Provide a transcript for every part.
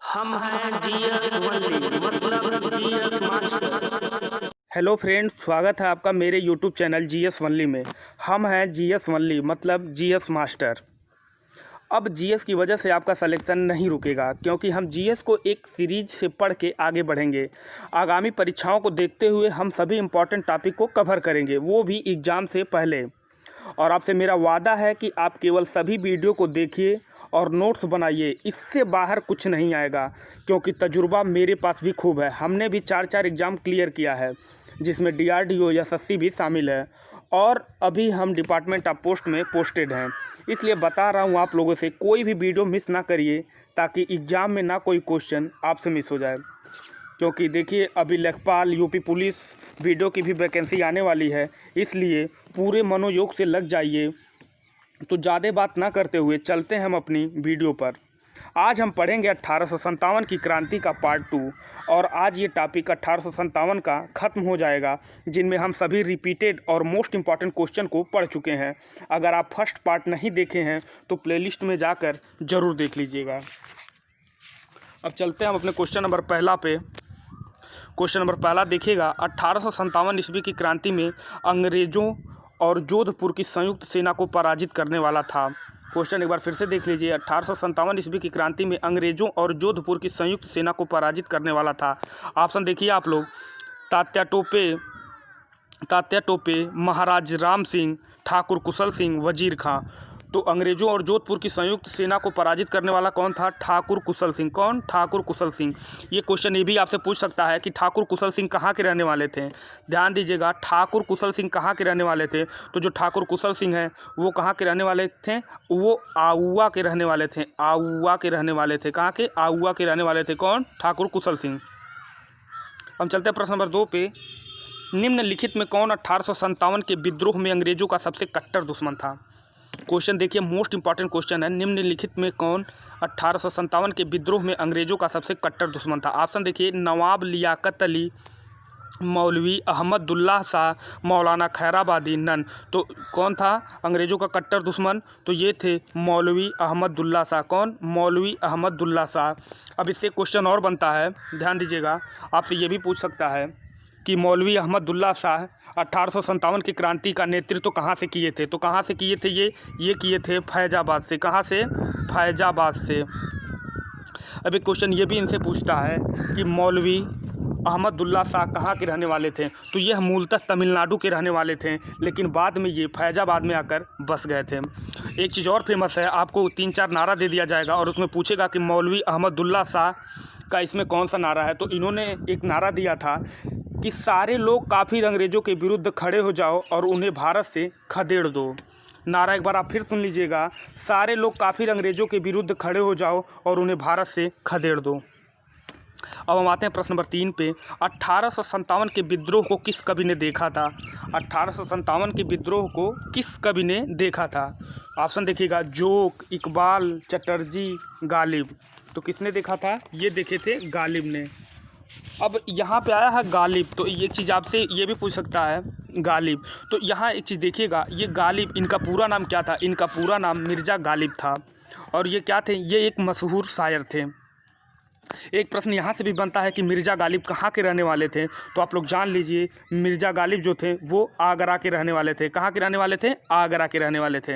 हम हैं GS only मतलब जीएस मास्टर। हेलो फ्रेंड्स, स्वागत है आपका मेरे यूट्यूब चैनल जीएस वनली में। हम हैं जीएस वनली मतलब जीएस मास्टर। अब जीएस की वजह से आपका सिलेक्शन नहीं रुकेगा, क्योंकि हम जीएस को एक सीरीज से पढ़ के आगे बढ़ेंगे। आगामी परीक्षाओं को देखते हुए हम सभी इम्पॉर्टेंट टॉपिक को कवर करेंगे, वो भी एग्ज़ाम से पहले। और आपसे मेरा वादा है कि आप केवल सभी वीडियो को देखिए और नोट्स बनाइए, इससे बाहर कुछ नहीं आएगा, क्योंकि तजुर्बा मेरे पास भी खूब है। हमने भी 4 एग्ज़ाम क्लियर किया है, जिसमें DRDO या SSC भी शामिल है, और अभी हम डिपार्टमेंट ऑफ पोस्ट में पोस्टेड हैं। इसलिए बता रहा हूँ आप लोगों से, कोई भी वीडियो मिस ना करिए, ताकि एग्ज़ाम में ना कोई क्वेश्चन आपसे मिस हो जाए। क्योंकि देखिए, अभी लेखपाल, यूपी पुलिस वीडियो की भी वैकेंसी आने वाली है, इसलिए पूरे मनोयोग से लग जाइए। तो ज़्यादा बात ना करते हुए चलते हैं हम अपनी वीडियो पर। आज हम पढ़ेंगे 1857 की क्रांति का पार्ट 2, और आज ये टॉपिक 1857 का ख़त्म हो जाएगा, जिनमें हम सभी रिपीटेड और मोस्ट इम्पॉर्टेंट क्वेश्चन को पढ़ चुके हैं। अगर आप फर्स्ट पार्ट नहीं देखे हैं तो प्लेलिस्ट में जाकर ज़रूर देख लीजिएगा। अब चलते हैं हम अपने क्वेश्चन नंबर पहला पे। क्वेश्चन नंबर पहला देखिएगा, 1857 ईस्वी की क्रांति में अंग्रेज़ों और जोधपुर की संयुक्त सेना को पराजित करने वाला था। क्वेश्चन एक बार फिर से देख लीजिए, 1857 ईस्वी की क्रांति में अंग्रेज़ों और जोधपुर की संयुक्त सेना को पराजित करने वाला था। ऑप्शन देखिए आप लोग, तात्या टोपे, महाराज राम सिंह, ठाकुर कुशल सिंह, वजीर खां। तो अंग्रेज़ों और जोधपुर की संयुक्त सेना को पराजित करने वाला कौन था? ठाकुर कुशल सिंह। कौन? ठाकुर कुशल सिंह। ये क्वेश्चन ये भी आपसे पूछ सकता है कि ठाकुर कुशल सिंह कहाँ के रहने वाले थे। ध्यान दीजिएगा, ठाकुर कुशल सिंह कहाँ के रहने वाले थे। तो जो ठाकुर कुशल सिंह हैं वो कहाँ के रहने वाले थे? वो आऊआ के रहने वाले थे। आऊआ के रहने वाले थे। कहाँ के? आऊआ के रहने वाले थे। कौन? ठाकुर कुशल सिंह। हम चलते हैं प्रश्न नंबर 2 पे। निम्नलिखित में कौन 1857 के विद्रोह में अंग्रेजों का सबसे कट्टर दुश्मन था? क्वेश्चन देखिए, मोस्ट इंपॉर्टेंट क्वेश्चन है। निम्नलिखित में कौन 1857 के विद्रोह में अंग्रेजों का सबसे कट्टर दुश्मन था? ऑप्शन देखिए, नवाब लियाकत अली, मौलवी अहमदुल्लाह शाह, मौलाना खैराबादी, नन। तो कौन था अंग्रेज़ों का कट्टर दुश्मन? तो ये थे मौलवी अहमदुल्लाह शाह। कौन? मौलवी अहमदुल्लाह शाह। अब इससे क्वेश्चन और बनता है, ध्यान दीजिएगा, आपसे ये भी पूछ सकता है कि मौलवी अहमदुल्लाह शाह 1857 की क्रांति का नेतृत्व कहाँ से किए थे? तो कहाँ से किए थे? ये किए थे फैजाबाद से। कहाँ से? फैजाबाद से। अब एक क्वेश्चन ये भी इनसे पूछता है कि मौलवी अहमदुल्लाह शाह कहाँ के रहने वाले थे? तो यह मूलतः तमिलनाडु के रहने वाले थे, लेकिन बाद में ये फैजाबाद में आकर बस गए थे। एक चीज़ और फेमस है, आपको 3-4 नारा दे दिया जाएगा और उसमें पूछेगा कि मौलवी अहमदुल्लाह शाह का इसमें कौन सा नारा है। तो इन्होंने एक नारा दिया था कि सारे लोग काफ़िर अंग्रेज़ों के विरुद्ध खड़े हो जाओ और उन्हें भारत से खदेड़ दो। नारा एक बार आप फिर सुन लीजिएगा, सारे लोग काफ़िर अंग्रेज़ों के विरुद्ध खड़े हो जाओ और उन्हें भारत से खदेड़ दो। अब हम आते हैं प्रश्न नंबर 3 पे। 1857 के विद्रोह को किस कवि ने देखा था? 1857 के विद्रोह को किस कवि ने देखा था? ऑप्शन देखिएगा, जोक, इकबाल, चटर्जी, गालिब। तो किसने देखा था? ये देखे थे गालिब ने। अब यहाँ पे आया है गालिब, तो ये चीज़ आपसे ये भी पूछ सकता है, गालिब। तो यहाँ एक चीज़ देखिएगा, ये गालिब, इनका पूरा नाम क्या था? इनका पूरा नाम मिर्ज़ा गालिब था। और ये क्या थे? ये एक मशहूर शायर थे। एक प्रश्न यहाँ से भी बनता है कि मिर्ज़ा गालिब कहाँ के रहने वाले थे? तो आप लोग जान लीजिए, मिर्ज़ा गालिब जो थे वो आगरा के रहने वाले थे। कहाँ के रहने वाले थे? आगरा के रहने वाले थे।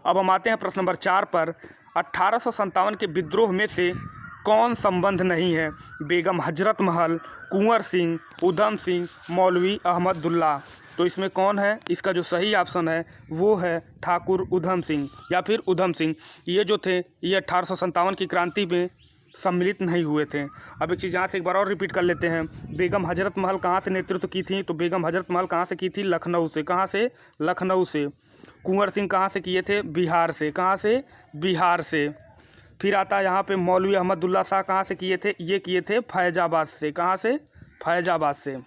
अब हम आते हैं प्रश्न नंबर 4 पर। 1857 के विद्रोह में से कौन संबंध नहीं है? बेगम हजरत महल, कुंवर सिंह, उधम सिंह, मौलवी अहमदुल्लाह। तो इसमें कौन है? इसका जो सही ऑप्शन है वो है ठाकुर उधम सिंह या फिर उधम सिंह। ये जो थे ये 1857 की क्रांति में सम्मिलित नहीं हुए थे। अब एक चीज़ यहाँ से एक बार और रिपीट कर लेते हैं। बेगम हजरत महल कहाँ से नेतृत्व की थी? तो बेगम हजरत महल कहाँ से की थी? लखनऊ से। कहाँ से? लखनऊ से। कुंवर सिंह कहाँ से किए थे? बिहार से। कहाँ से? बिहार से। फिर आता है यहाँ पे मौलवी अहमदुल्लाह शाह कहाँ से किए थे? ये किए थे फैजाबाद से। कहाँ से? फैजाबाद से।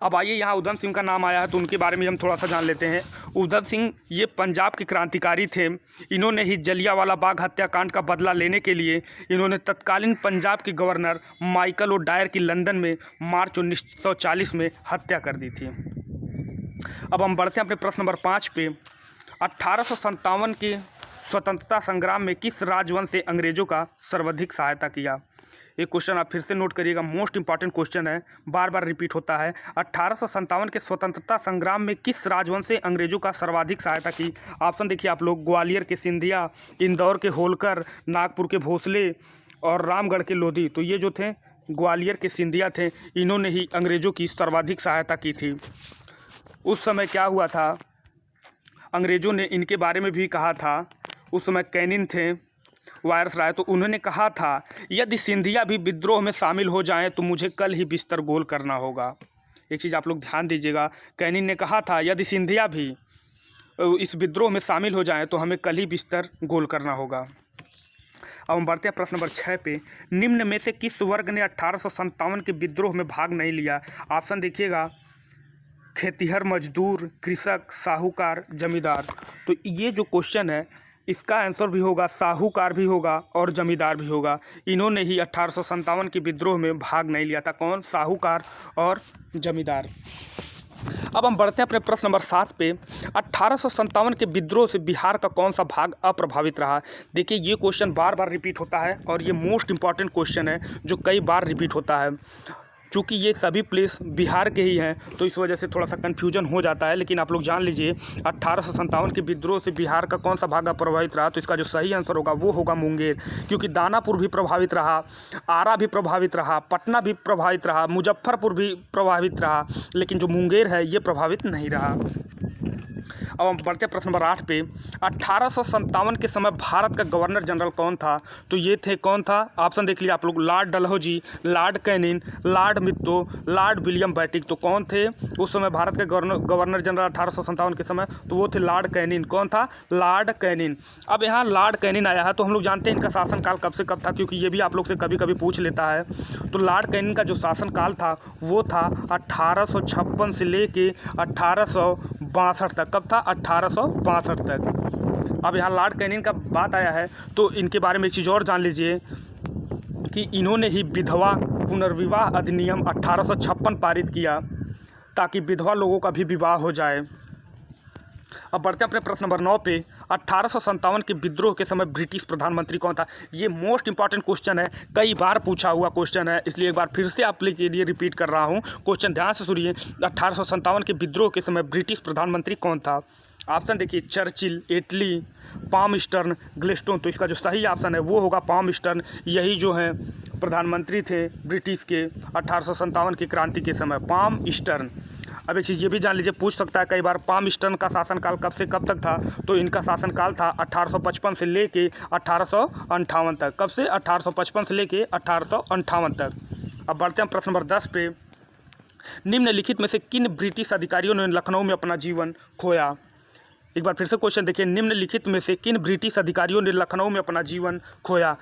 अब आइए, यहाँ उधम सिंह का नाम आया है तो उनके बारे में हम थोड़ा सा जान लेते हैं। उधम सिंह ये पंजाब के क्रांतिकारी थे। इन्होंने ही जलियांवाला बाग हत्याकांड का बदला लेने के लिए इन्होंने तत्कालीन पंजाब के गवर्नर माइकल ओडायर की लंदन में मार्च 1940 में हत्या कर दी थी। अब हम बढ़ते हैं अपने प्रश्न नंबर 5 पे। 1857 के स्वतंत्रता संग्राम में किस राजवंश से अंग्रेजों का सर्वाधिक सहायता किया? एक क्वेश्चन आप फिर से नोट करिएगा, मोस्ट इंपॉर्टेंट क्वेश्चन है, बार बार रिपीट होता है। 1857 के स्वतंत्रता संग्राम में किस राजवंश से अंग्रेजों का सर्वाधिक सहायता की? ऑप्शन देखिए आप लोग, ग्वालियर के सिंधिया, इंदौर के होलकर, नागपुर के भोसले और रामगढ़ के लोधी। तो ये जो थे ग्वालियर के सिंधिया थे, इन्होंने ही अंग्रेजों की सर्वाधिक सहायता की थी। उस समय क्या हुआ था, अंग्रेज़ों ने इनके बारे में भी कहा था, उस समय कैनिन थे वायसराय, तो उन्होंने कहा था यदि सिंधिया भी विद्रोह में शामिल हो जाएं तो मुझे कल ही बिस्तर गोल करना होगा। एक चीज़ आप लोग ध्यान दीजिएगा, कैनिन ने कहा था यदि सिंधिया भी इस विद्रोह में शामिल हो जाएं तो हमें कल ही बिस्तर गोल करना होगा। अब हम बढ़ते हैं प्रश्न नंबर 6 पे। निम्न में से किस वर्ग ने 1857 के विद्रोह में भाग नहीं लिया? ऑप्शन देखिएगा, खेतिहर, मजदूर, कृषक, साहूकार, जमींदार। तो ये जो क्वेश्चन है इसका आंसर भी होगा साहूकार भी होगा और जमींदार भी होगा। इन्होंने ही 1857 के विद्रोह में भाग नहीं लिया था। कौन? साहूकार और जमींदार। अब हम बढ़ते हैं अपने प्रश्न नंबर 7 पे। 1857 के विद्रोह से बिहार का कौन सा भाग अप्रभावित रहा? देखिए ये क्वेश्चन बार बार रिपीट होता है और ये मोस्ट इंपॉर्टेंट क्वेश्चन है जो कई बार रिपीट होता है। क्योंकि ये सभी प्लेस बिहार के ही हैं तो इस वजह से थोड़ा सा कन्फ्यूजन हो जाता है, लेकिन आप लोग जान लीजिए 1857 के विद्रोह से बिहार का कौन सा भाग प्रभावित रहा। तो इसका जो सही आंसर होगा वो होगा मुंगेर, क्योंकि दानापुर भी प्रभावित रहा, आरा भी प्रभावित रहा, पटना भी प्रभावित रहा, मुजफ्फरपुर भी प्रभावित रहा, लेकिन जो मुंगेर है ये प्रभावित नहीं रहा। अब हम बढ़ते हैं प्रश्न नंबर 8 पे। 1857 के समय भारत का गवर्नर जनरल कौन था? तो ये थे, कौन था? ऑप्शन देख लीजिए आप लोग, Lord Dalhousie, Lord Canning, Lord Minto, Lord William Bentinck. तो कौन थे उस समय भारत के गवर्नर जनरल 1857 के समय? तो वो थे लॉर्ड कैनिन। कौन था? Lord Canning. अब यहाँ लॉर्ड कैनिन आया है तो हम लोग जानते हैं इनका शासनकाल कब से कब था, क्योंकि ये भी आप लोग से कभी कभी पूछ लेता है। तो लॉर्ड कैनिन का जो शासनकाल था वो था 1856 से लेके 1862 तक। कब था? 1862 तक। अब यहाँ लॉर्ड कैनिन का बात आया है तो इनके बारे में एक चीज़ और जान लीजिए कि इन्होंने ही विधवा पुनर्विवाह अधिनियम 1856 पारित किया ताकि विधवा लोगों का भी विवाह हो जाए। अब बढ़ते हैं अपने प्रश्न नंबर 9 पे। 1857 के विद्रोह के समय ब्रिटिश प्रधानमंत्री कौन था? ये मोस्ट इंपॉर्टेंट क्वेश्चन है, कई बार पूछा हुआ क्वेश्चन है, इसलिए एक बार फिर से आप के लिए रिपीट कर रहा हूँ। क्वेश्चन ध्यान से सुनिए। 1857 के विद्रोह के समय ब्रिटिश प्रधानमंत्री कौन था? ऑप्शन देखिए, चर्चिल, एटली, पामस्टर्न, ग्लेस्टोन। तो इसका जो सही ऑप्शन है वो होगा पामस्टर्न। यही जो है प्रधानमंत्री थे ब्रिटिश के 1857 की क्रांति के समय, पामस्टर्न। अब एक चीज़ ये भी जान लीजिए, पूछ सकता है कई बार, पामस्टर्न का शासनकाल कब से कब तक था? तो इनका शासनकाल था 1855 से लेके 1858 तक। कब से? 1855 से लेके 1858 तक। अब बढ़ते हैं प्रश्न नंबर 10 पे। निम्नलिखित में से किन ब्रिटिश अधिकारियों ने लखनऊ में अपना जीवन खोया? एक बार फिर से क्वेश्चन देखिए, निम्नलिखित में से किन ब्रिटिश अधिकारियों ने लखनऊ में अपना जीवन खोया?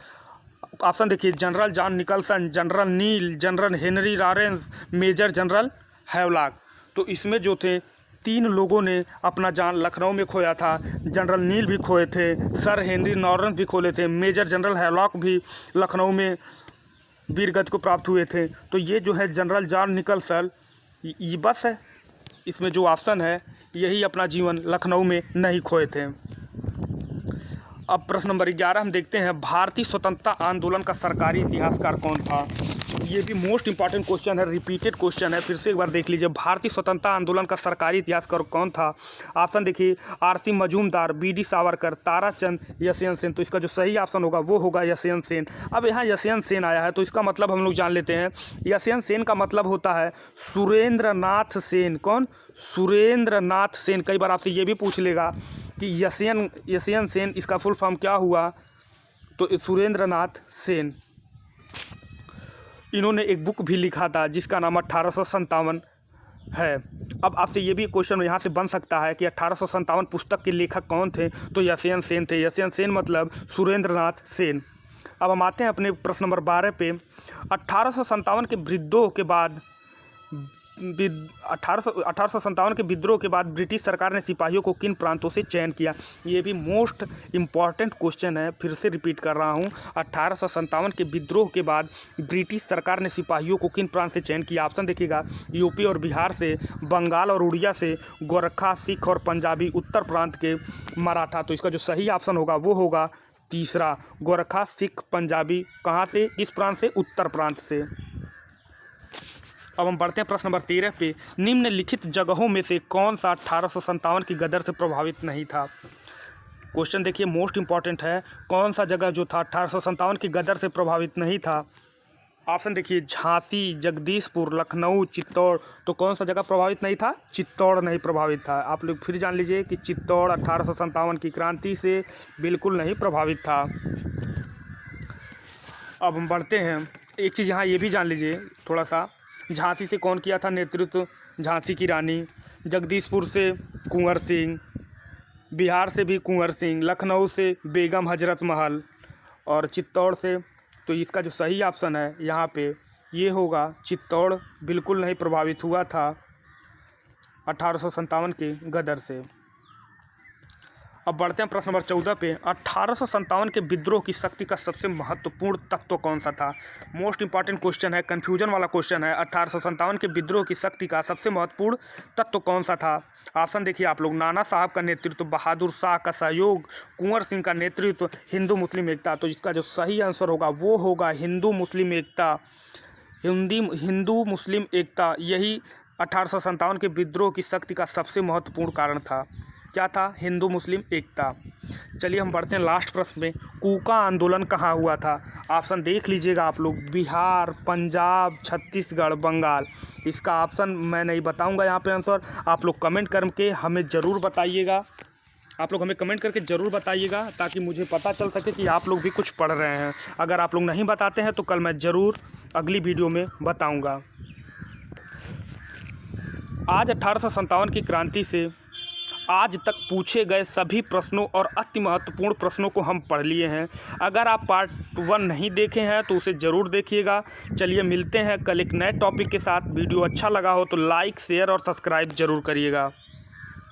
ऑप्शन देखिए, General John Nicholson, General Neill, General Henry Lawrence, Major General Havelock. तो इसमें जो थे 3 लोगों ने अपना जान लखनऊ में खोया था। जनरल नील भी खोए थे, सर हेनरी लॉरेंस भी खोले थे, मेजर जनरल हैवलॉक भी लखनऊ में वीरगति को प्राप्त हुए थे। तो ये जो है जनरल जॉन निकलसन, ये बस है इसमें जो ऑप्शन है यही अपना जीवन लखनऊ में नहीं खोए थे। अब प्रश्न नंबर 11 हम देखते हैं, भारतीय स्वतंत्रता आंदोलन का सरकारी इतिहासकार कौन था? ये भी मोस्ट इंपॉर्टेंट क्वेश्चन है, रिपीटेड क्वेश्चन है, फिर से एक बार देख लीजिए। भारतीय स्वतंत्रता आंदोलन का सरकारी इतिहासकार कौन था? ऑप्शन देखिए, आरसी मजूमदार, बीडी सावरकर, ताराचंद, यशवंत सेन। तो इसका जो सही ऑप्शन होगा वो होगा यशवंत सेन। अब यहाँ यशवंत सेन आया है तो इसका मतलब हम लोग जान लेते हैं। यशवंत सेन का मतलब होता है सुरेंद्रनाथ सेन। कौन? सुरेंद्रनाथ सेन। कई बार आपसे ये भी पूछ लेगा कि यशवंत सेन इसका फुल फॉर्म क्या हुआ? तो सुरेंद्रनाथ सेन। इन्होंने एक बुक भी लिखा था जिसका नाम 1857 है। अब आपसे ये भी क्वेश्चन यहाँ से बन सकता है कि 1857 पुस्तक के लेखक कौन थे? तो यशवंत सेन थे। यशवंत सेन मतलब सुरेंद्रनाथ सेन। अब हम आते हैं अपने प्रश्न नंबर 12 पे। 1857 के विद्रोह के बाद 1857 के विद्रोह के बाद ब्रिटिश सरकार ने सिपाहियों को किन प्रांतों से चयन किया? ये भी मोस्ट इम्पॉर्टेंट क्वेश्चन है, फिर से रिपीट कर रहा हूँ। 1857 के विद्रोह के बाद ब्रिटिश सरकार ने सिपाहियों को किन प्रांत से चयन किया? ऑप्शन देखिएगा, यूपी और बिहार से, बंगाल और उड़िया से, गोरखा, सिख और पंजाबी, उत्तर प्रांत के, मराठा। तो इसका जो सही ऑप्शन होगा वो होगा तीसरा, गोरखा, सिख, पंजाबी। कहाँ से? किस प्रांत से? उत्तर प्रांत से। अब हम बढ़ते हैं प्रश्न नंबर 13 पे। निम्नलिखित जगहों में से कौन सा 1857 की गदर से प्रभावित नहीं था? क्वेश्चन देखिए, मोस्ट इंपॉर्टेंट है। कौन सा जगह जो था 1857 की गदर से प्रभावित नहीं था? ऑप्शन देखिए, झांसी, जगदीशपुर, लखनऊ, चित्तौड़। तो कौन सा जगह प्रभावित नहीं था? चित्तौड़ नहीं प्रभावित था। आप लोग फिर जान लीजिए कि चित्तौड़ 1857 की क्रांति से बिल्कुल नहीं प्रभावित था। अब हम बढ़ते हैं, एक चीज़ यहाँ ये भी जान लीजिए थोड़ा सा, झांसी से कौन किया था नेतृत्व? झांसी की रानी। जगदीशपुर से कुंवर सिंह, बिहार से भी कुंवर सिंह, लखनऊ से बेगम हजरत महल और चित्तौड़ से। तो इसका जो सही ऑप्शन है यहाँ पे ये होगा चित्तौड़ बिल्कुल नहीं प्रभावित हुआ था 1857 के गदर से। अब बढ़ते हैं प्रश्न नंबर 14 पे। 1857 के विद्रोह की शक्ति का सबसे महत्वपूर्ण तत्व कौन सा था? मोस्ट इंपॉर्टेंट क्वेश्चन है, कन्फ्यूजन वाला क्वेश्चन है। 1857 के विद्रोह की शक्ति का सबसे महत्वपूर्ण तत्व कौन सा था? ऑप्शन देखिए आप लोग, नाना साहब का नेतृत्व, बहादुर शाह का सहयोग, कुंवर सिंह का नेतृत्व, हिंदू मुस्लिम एकता। तो इसका जो सही आंसर होगा वो होगा हिंदू मुस्लिम एकता। हिंदू मुस्लिम एकता यही 1857 के विद्रोह की शक्ति का सबसे महत्वपूर्ण कारण था। क्या था? हिंदू मुस्लिम एकता। चलिए हम बढ़ते हैं लास्ट प्रश्न में। कूका आंदोलन कहाँ हुआ था? ऑप्शन देख लीजिएगा आप लोग, बिहार, पंजाब, छत्तीसगढ़, बंगाल। इसका ऑप्शन मैं नहीं बताऊंगा यहाँ पे आंसर, आप लोग कमेंट करके हमें ज़रूर बताइएगा। आप लोग हमें कमेंट करके ज़रूर बताइएगा ताकि मुझे पता चल सके कि आप लोग भी कुछ पढ़ रहे हैं। अगर आप लोग नहीं बताते हैं तो कल मैं ज़रूर अगली वीडियो में बताऊँगा। आज 1857 की क्रांति से आज तक पूछे गए सभी प्रश्नों और अति महत्वपूर्ण प्रश्नों को हम पढ़ लिए हैं। अगर आप पार्ट 1 नहीं देखे हैं तो उसे ज़रूर देखिएगा। चलिए मिलते हैं कल एक नए टॉपिक के साथ। वीडियो अच्छा लगा हो तो लाइक, शेयर और सब्सक्राइब ज़रूर करिएगा।